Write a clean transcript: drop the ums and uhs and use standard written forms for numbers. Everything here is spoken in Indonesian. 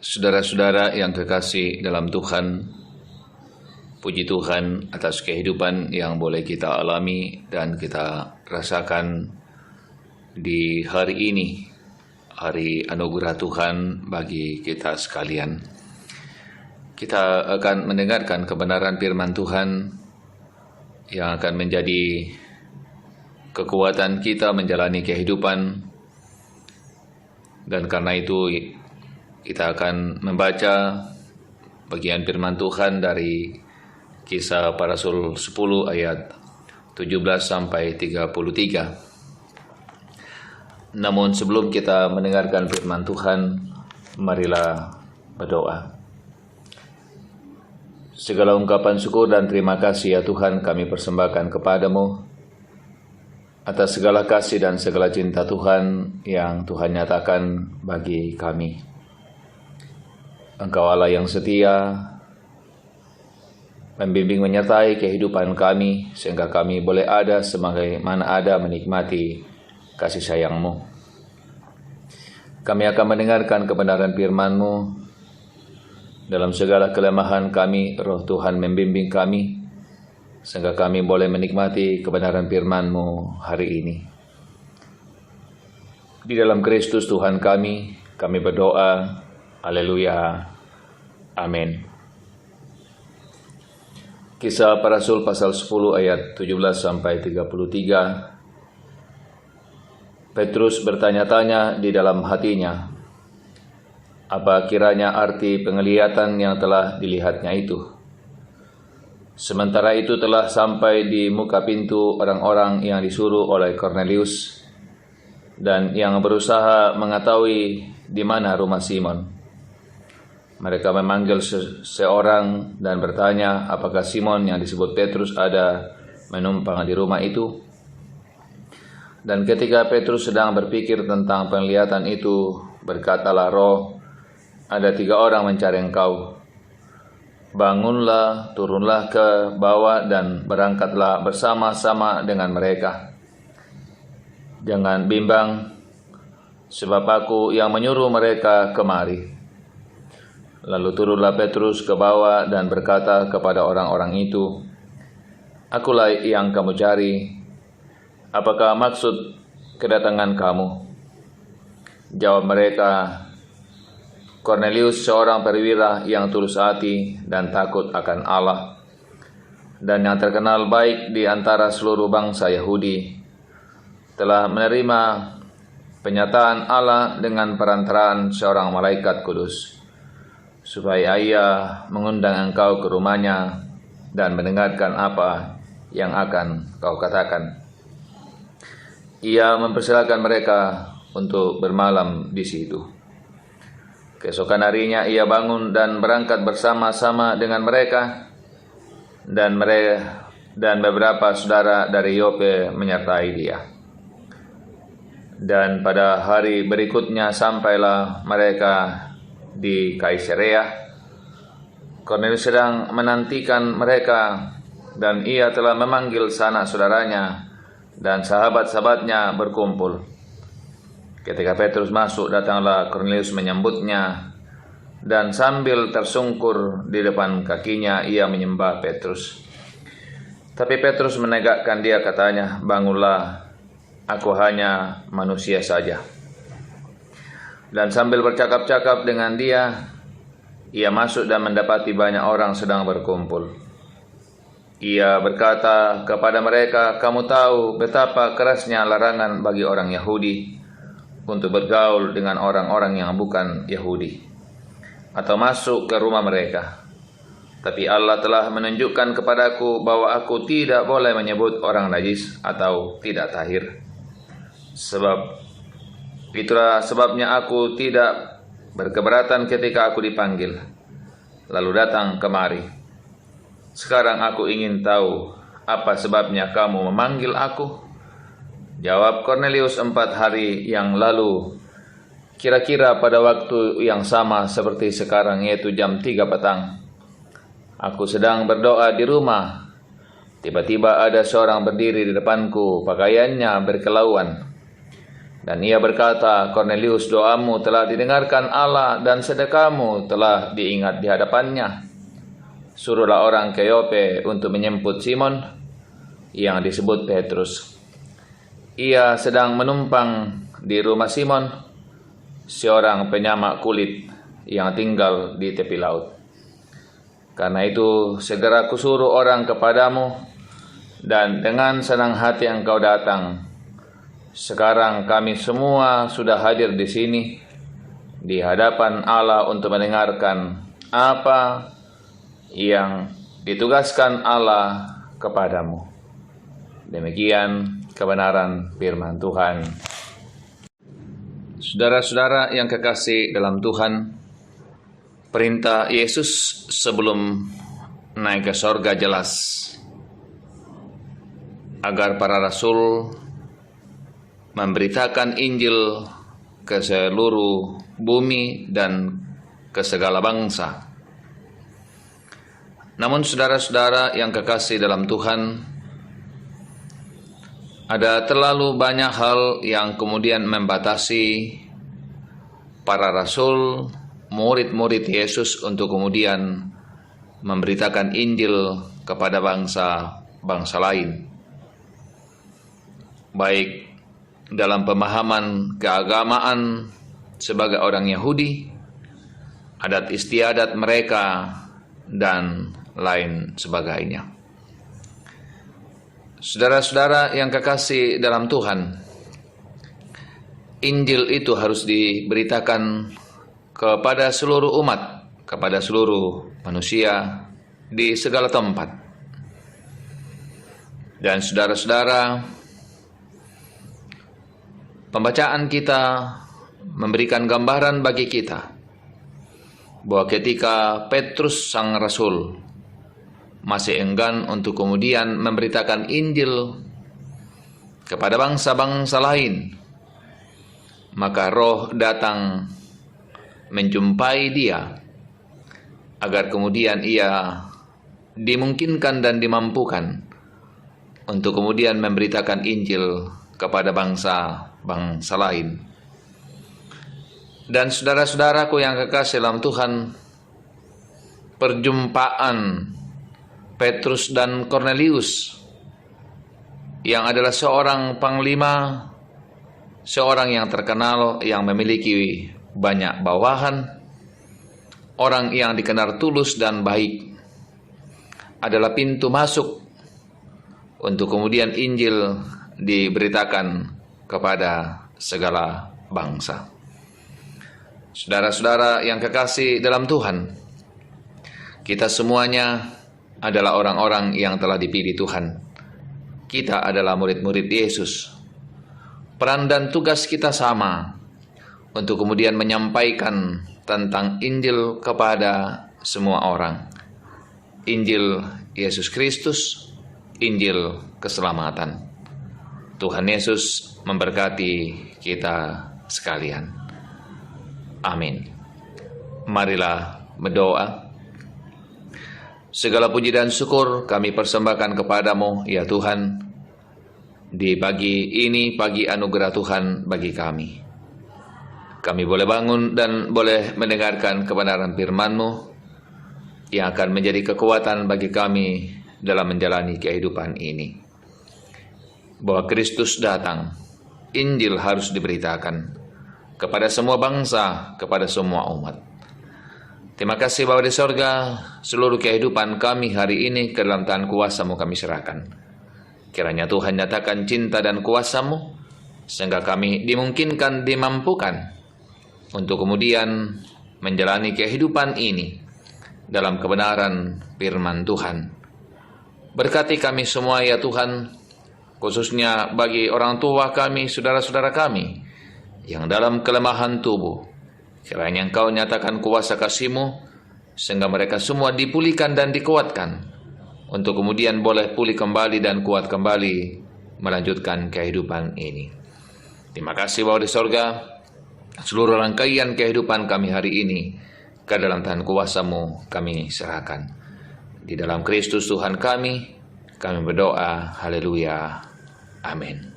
Saudara-saudara yang kekasih dalam Tuhan, puji Tuhan atas kehidupan yang boleh kita alami dan kita rasakan di hari ini, hari anugerah Tuhan bagi kita sekalian. Kita akan mendengarkan kebenaran firman Tuhan yang akan menjadi kekuatan kita menjalani kehidupan, dan karena itu kita akan membaca bagian firman Tuhan dari Kisah Para Rasul 10 ayat 17 sampai 33. Namun sebelum kita mendengarkan firman Tuhan, marilah berdoa. Segala ungkapan syukur dan terima kasih ya Tuhan kami persembahkan kepadamu atas segala kasih dan segala cinta Tuhan yang Tuhan nyatakan bagi kami. Engkau Allah yang setia, membimbing menyertai kehidupan kami, sehingga kami boleh ada sebagaimana ada menikmati kasih sayang-Mu. Kami akan mendengarkan kebenaran firman-Mu. Dalam segala kelemahan kami, Roh Tuhan membimbing kami, sehingga kami boleh menikmati kebenaran firman-Mu hari ini. Di dalam Kristus Tuhan kami berdoa. Haleluya. Amin. Kisah Para Rasul pasal 10 ayat 17 sampai 33. Petrus bertanya-tanya di dalam hatinya, apa kiranya arti penglihatan yang telah dilihatnya itu? Sementara itu telah sampai di muka pintu orang-orang yang disuruh oleh Kornelius dan yang berusaha mengetahui di mana rumah Simon. Mereka memanggil seorang dan bertanya, apakah Simon yang disebut Petrus ada menumpang di rumah itu? Dan ketika Petrus sedang berpikir tentang penglihatan itu, berkatalah Roh, ada 3 orang mencari engkau. Bangunlah, turunlah ke bawah dan berangkatlah bersama-sama dengan mereka. Jangan bimbang, sebab aku yang menyuruh mereka kemari. Lalu turunlah Petrus ke bawah dan berkata kepada orang-orang itu, akulah yang kamu cari. Apakah maksud kedatangan kamu? Jawab mereka, Kornelius seorang perwira yang tulus hati dan takut akan Allah, dan yang terkenal baik di antara seluruh bangsa Yahudi, telah menerima penyataan Allah dengan perantaraan seorang malaikat kudus, supaya ia mengundang engkau ke rumahnya dan mendengarkan apa yang akan kau katakan. Ia mempersilakan mereka untuk bermalam di situ. Keesokan harinya ia bangun dan berangkat bersama-sama dengan mereka, dan beberapa saudara dari Yope menyertai dia. Dan pada hari berikutnya sampailah mereka di Kaisarea. Kornelius sedang menantikan mereka, dan ia telah memanggil sanak saudaranya dan sahabat-sahabatnya berkumpul. Ketika Petrus masuk, datanglah Kornelius menyambutnya, dan sambil tersungkur di depan kakinya, ia menyembah Petrus. Tapi Petrus menegakkan dia, katanya, bangunlah, aku hanya manusia saja. Dan sambil bercakap-cakap dengan dia, ia masuk dan mendapati banyak orang sedang berkumpul. Ia berkata kepada mereka, kamu tahu betapa kerasnya larangan bagi orang Yahudi untuk bergaul dengan orang-orang yang bukan Yahudi atau masuk ke rumah mereka. Tapi Allah telah menunjukkan kepadaku bahwa aku tidak boleh menyebut orang najis atau tidak tahir. Itulah sebabnya aku tidak berkeberatan ketika aku dipanggil, lalu datang kemari. Sekarang aku ingin tahu apa sebabnya kamu memanggil aku. Jawab Kornelius, 4 hari yang lalu, kira-kira pada waktu yang sama seperti sekarang, yaitu jam 3 petang, aku sedang berdoa di rumah. Tiba-tiba ada seorang berdiri di depanku, pakaiannya berkelauan. Dan ia berkata, Kornelius, doamu telah didengarkan Allah dan sedekahmu telah diingat di hadapannya. Suruhlah orang ke Yope untuk menyambut Simon yang disebut Petrus. Ia sedang menumpang di rumah Simon, seorang penyamak kulit yang tinggal di tepi laut. Karena itu segera kusuruh orang kepadamu, dan dengan senang hati engkau datang. Sekarang kami semua sudah hadir di sini, di hadapan Allah untuk mendengarkan apa yang ditugaskan Allah kepadamu. Demikian kebenaran firman Tuhan. Saudara-saudara yang kekasih dalam Tuhan, perintah Yesus sebelum naik ke sorga jelas agar para rasul memberitakan Injil ke seluruh bumi dan ke segala bangsa. Namun saudara-saudara yang kekasih dalam Tuhan, ada terlalu banyak hal yang kemudian membatasi para rasul, murid-murid Yesus untuk kemudian memberitakan Injil kepada bangsa-bangsa lain. Baik dalam pemahaman keagamaan sebagai orang Yahudi, adat istiadat mereka, dan lain sebagainya. Saudara-saudara yang kekasih dalam Tuhan, Injil itu harus diberitakan kepada seluruh umat, kepada seluruh manusia di segala tempat. Dan saudara-saudara, pembacaan kita memberikan gambaran bagi kita bahwa ketika Petrus sang rasul masih enggan untuk kemudian memberitakan Injil kepada bangsa-bangsa lain, maka Roh datang menjumpai dia agar kemudian ia dimungkinkan dan dimampukan untuk kemudian memberitakan Injil kepada bangsa lain. Dan saudara-saudaraku yang kekasih dalam Tuhan, perjumpaan Petrus dan Kornelius yang adalah seorang panglima, seorang yang terkenal, yang memiliki banyak bawahan, orang yang dikenal tulus dan baik, adalah pintu masuk untuk kemudian Injil diberitakan kepada segala bangsa. Saudara-saudara yang kekasih dalam Tuhan, kita semuanya adalah orang-orang yang telah dipilih Tuhan. Kita adalah murid-murid Yesus. Peran dan tugas kita sama, untuk kemudian menyampaikan tentang Injil kepada semua orang. Injil Yesus Kristus, Injil keselamatan. Tuhan Yesus memberkati kita sekalian. Amin. Marilah berdoa. Segala puji dan syukur kami persembahkan kepadamu, ya Tuhan, di pagi ini, pagi anugerah Tuhan bagi kami. Kami boleh bangun dan boleh mendengarkan kebenaran firman-Mu yang akan menjadi kekuatan bagi kami dalam menjalani kehidupan ini. Bahwa Kristus datang, Injil harus diberitakan kepada semua bangsa, kepada semua umat. Terima kasih Bapa di sorga, seluruh kehidupan kami hari ini ke dalam tangan kuasa-Mu kami serahkan. Kiranya Tuhan nyatakan cinta dan kuasa-Mu, sehingga kami dimungkinkan, dimampukan untuk kemudian menjalani kehidupan ini dalam kebenaran firman Tuhan. Berkati kami semua ya Tuhan, khususnya bagi orang tua kami, saudara-saudara kami yang dalam kelemahan tubuh. Kiranya Engkau nyatakan kuasa kasih-Mu, sehingga mereka semua dipulihkan dan dikuatkan, untuk kemudian boleh pulih kembali dan kuat kembali melanjutkan kehidupan ini. Terima kasih Bapa di sorga, seluruh rangkaian kehidupan kami hari ini ke dalam tangan kuasa-Mu kami serahkan. Di dalam Kristus Tuhan kami berdoa, haleluya, amin.